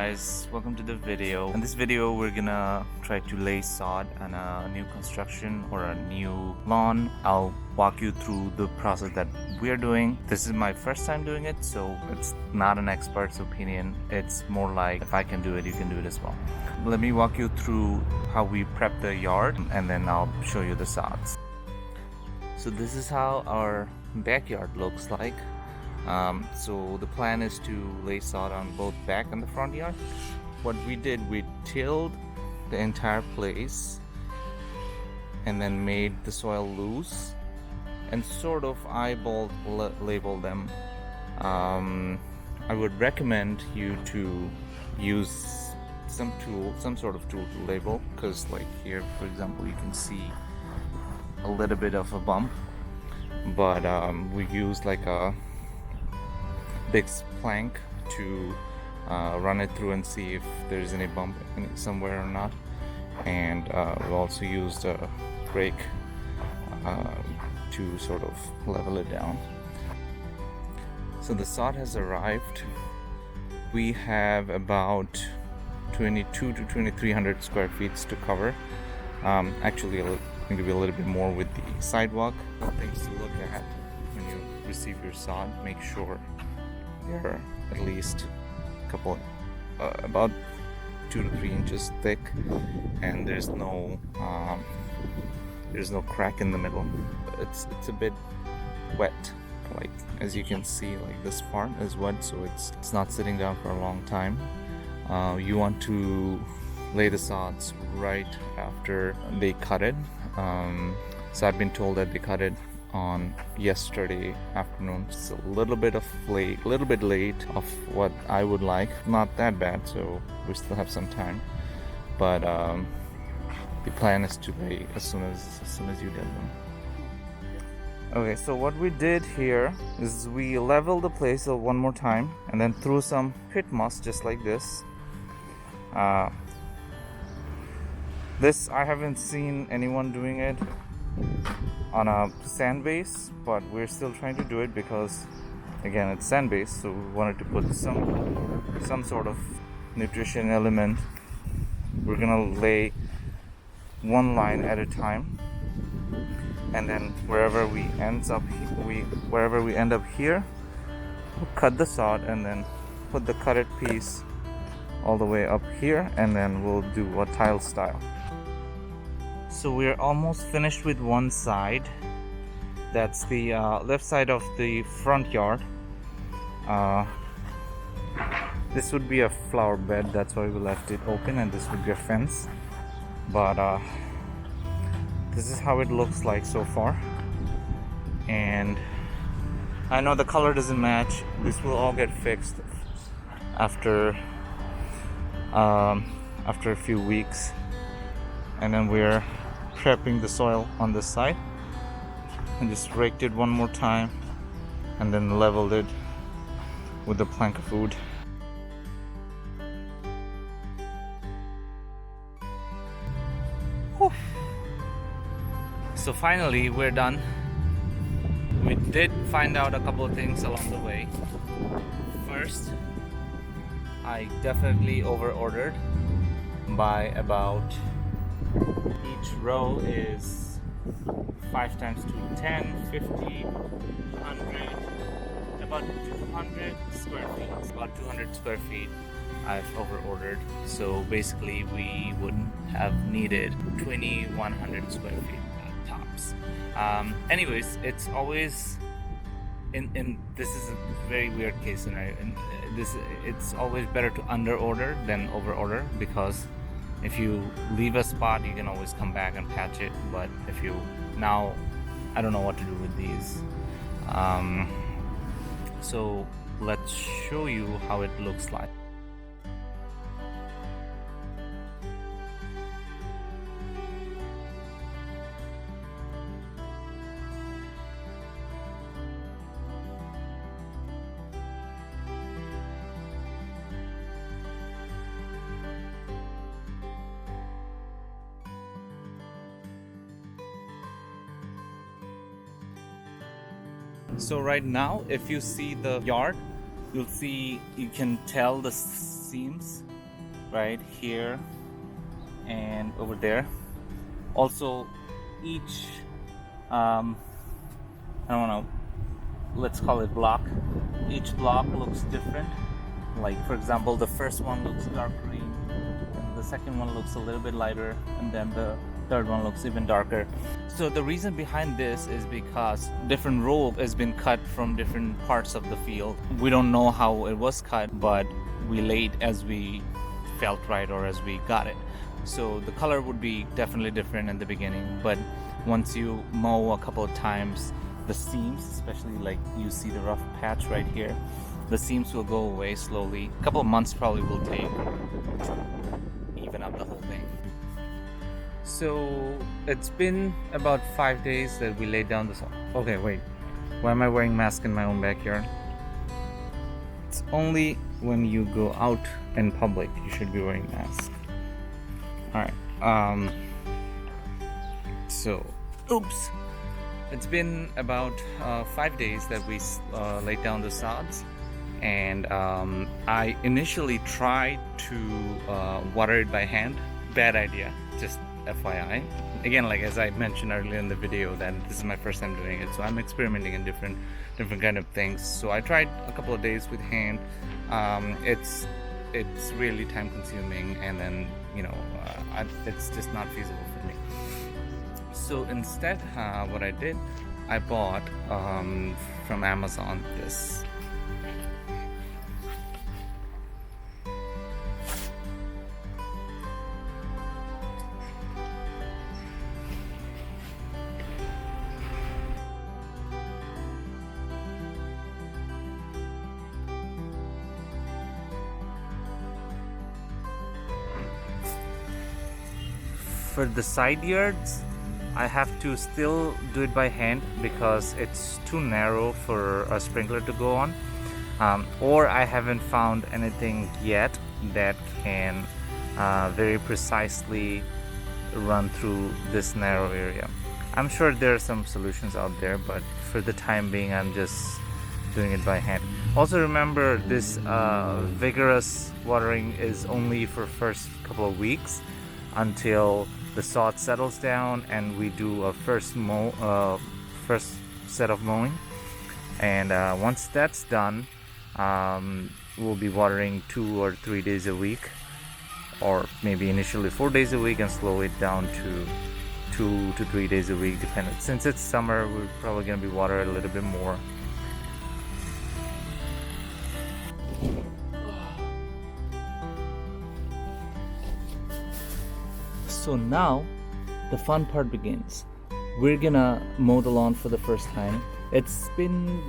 guys, welcome to the video. In this video we're gonna try to lay sod on a new construction or a new lawn. I'll walk you through the process that we're doing. This is my first time doing it, so it's not an expert's opinion. It's more like if I can do it, you can do it as well. Let me walk you through how we prep the yard and then I'll show you the sods. So this is how our backyard looks like. So the plan is to lay sod on both back and the front yard. What we did, we tilled the entire place and then made the soil loose and sort of eyeballed label them. I would recommend you to use some sort of tool to label, because like here for example you can see a little bit of a bump, but we used like a big plank to run it through and see if there's any bump somewhere or not, and we also used a rake to sort of level it down. So the sod has arrived. We have about 22 to 2300 square feet to cover. Actually I think it'll be a little bit more with the sidewalk. Things to look at when you receive your sod: make sure they're at least a couple, about 2 to 3 inches thick, and there's no crack in the middle. It's a bit wet, like as you can see, like this part is wet, so it's not sitting down for a long time. You want to lay the sods right after they cut it. So I've been told that they cut it on yesterday afternoon. It's a little bit late of what I would like. Not that bad, so we still have some time. But the plan is to lay as soon as you get them. Okay, so what we did here is we leveled the place one more time and then threw some pit moss just like this. This I haven't seen anyone doing it on a sand base, but we're still trying to do it because again it's sand base, so we wanted to put some sort of nutrition element. We're gonna lay one line at a time, and then wherever we end up here, we'll cut the sod and then put the cutted piece all the way up here, and then we'll do a tile style. So we're almost finished with one side. That's the left side of the front yard. This would be a flower bed, that's why we left it open, and this would be a fence. But this is how it looks like so far. And I know the color doesn't match. This will all get fixed after a few weeks. And then we're prepping the soil on this side, and just raked it one more time and then leveled it with the plank of wood. Whew. So finally we're done. We did find out a couple of things along the way. First, I definitely over ordered by about, each row is 5 times 2, 10, 50, 100, about 200 square feet. About 200 square feet I've over ordered. So basically we would have needed 2100 square feet tops. Anyways, it's always in this is a very weird case scenario, and it's always better to under order than over order, because if you leave a spot you can always come back and patch it. But if you now, I don't know what to do with these. So let's show you how it looks like. So right now, if you see the yard, you can tell the seams right here and over there. Also, each I don't know, let's call it block. Each block looks different. Like for example, the first one looks dark green, and the second one looks a little bit lighter, and then the third one looks even darker. So the reason behind this is because different row has been cut from different parts of the field. We don't know how it was cut, but we laid as we felt right or as we got it. So the color would be definitely different in the beginning, but once you mow a couple of times, the seams, especially like you see the rough patch right here, the seams will go away slowly. A couple of months probably will take to even up the whole thing. So it's been about 5 days that we laid down this. Okay, wait. Why am I wearing mask in my own backyard? It's only when you go out in public you should be wearing mask. Alright. So, oops. It's been about 5 days that we laid down the sods, and I initially tried to water it by hand. Bad idea, just FYI. Again, like as I mentioned earlier in the video, that this is my first time doing it, so I'm experimenting in different kind of things. So I tried a couple of days with hand. It's really time consuming, and then it's just not feasible for me. So instead, what I did, I bought from Amazon this. For the side yards, I have to still do it by hand because it's too narrow for a sprinkler to go on, or I haven't found anything yet that can very precisely run through this narrow area. I'm sure there are some solutions out there, but for the time being I'm just doing it by hand. Also remember, this vigorous watering is only for first couple of weeks until the sod settles down and we do a first set of mowing, and once that's done, we'll be watering 2 or 3 days a week, or maybe initially 4 days a week, and slow it down to 2 to 3 days a week, depending. Since it's summer, we're probably gonna be watering a little bit more. So now the fun part begins. We're gonna mow the lawn for the first time. It's been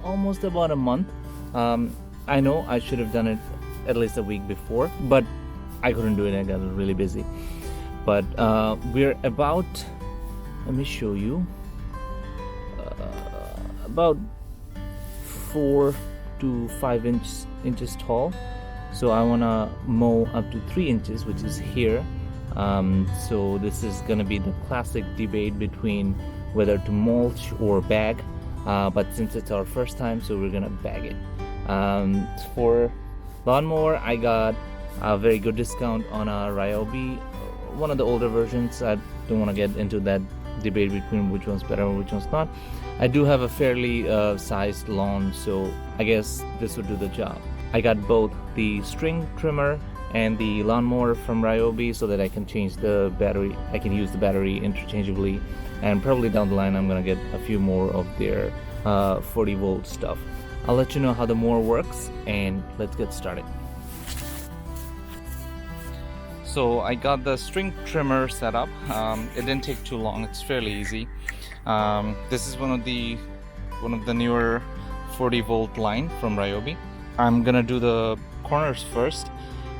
almost about a month. I know I should have done it at least a week before, but I couldn't do it. I got really busy. But we're about, let me show you, about 4 to 5 inches tall. So I wanna mow up to 3 inches, which is here. So this is gonna be the classic debate between whether to mulch or bag, but since it's our first time, so we're gonna bag it. For lawnmower, I got a very good discount on a Ryobi, one of the older versions. I don't want to get into that debate between which one's better or which one's not. I do have a fairly sized lawn, so I guess this would do the job. I got both the string trimmer and the lawnmower from Ryobi so that I can change the battery. I can use the battery interchangeably, and probably down the line I'm gonna get a few more of their 40 volt stuff. I'll let you know how the mower works, and let's get started. So I got the string trimmer set up. It didn't take too long. It's fairly easy. This is one of the newer 40 volt line from Ryobi. I'm gonna do the corners first,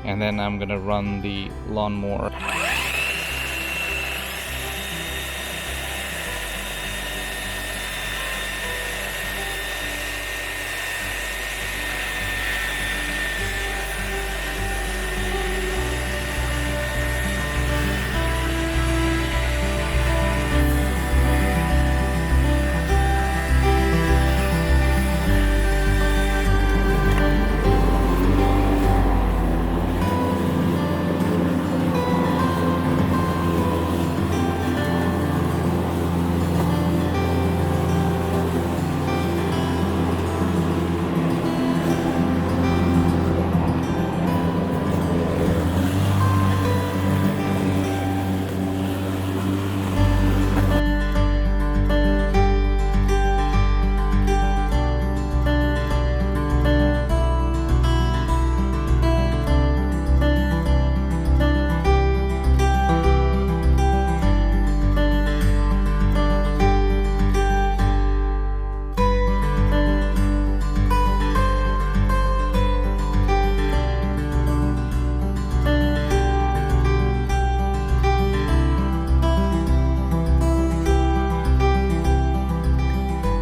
and then I'm gonna run the lawnmower.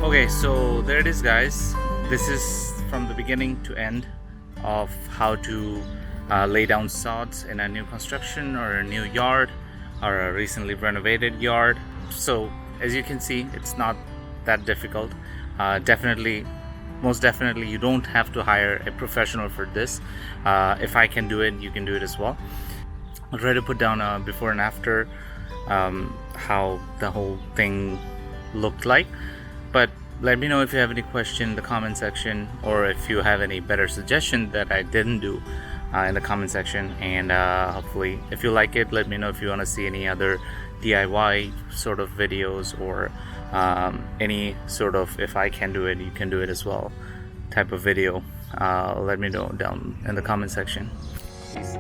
Okay, so there it is, guys. This is from the beginning to end of how to lay down sods in a new construction or a new yard or a recently renovated yard. So as you can see, it's not that difficult. Most definitely you don't have to hire a professional for this. If I can do it, you can do it as well. I'll try to put down a before and after, how the whole thing looked like. But let me know if you have any question in the comment section, or if you have any better suggestion that I didn't do in the comment section. And hopefully if you like it, let me know if you want to see any other DIY sort of videos, or any sort of if I can do it, you can do it as well type of video. Let me know down in the comment section. Peace.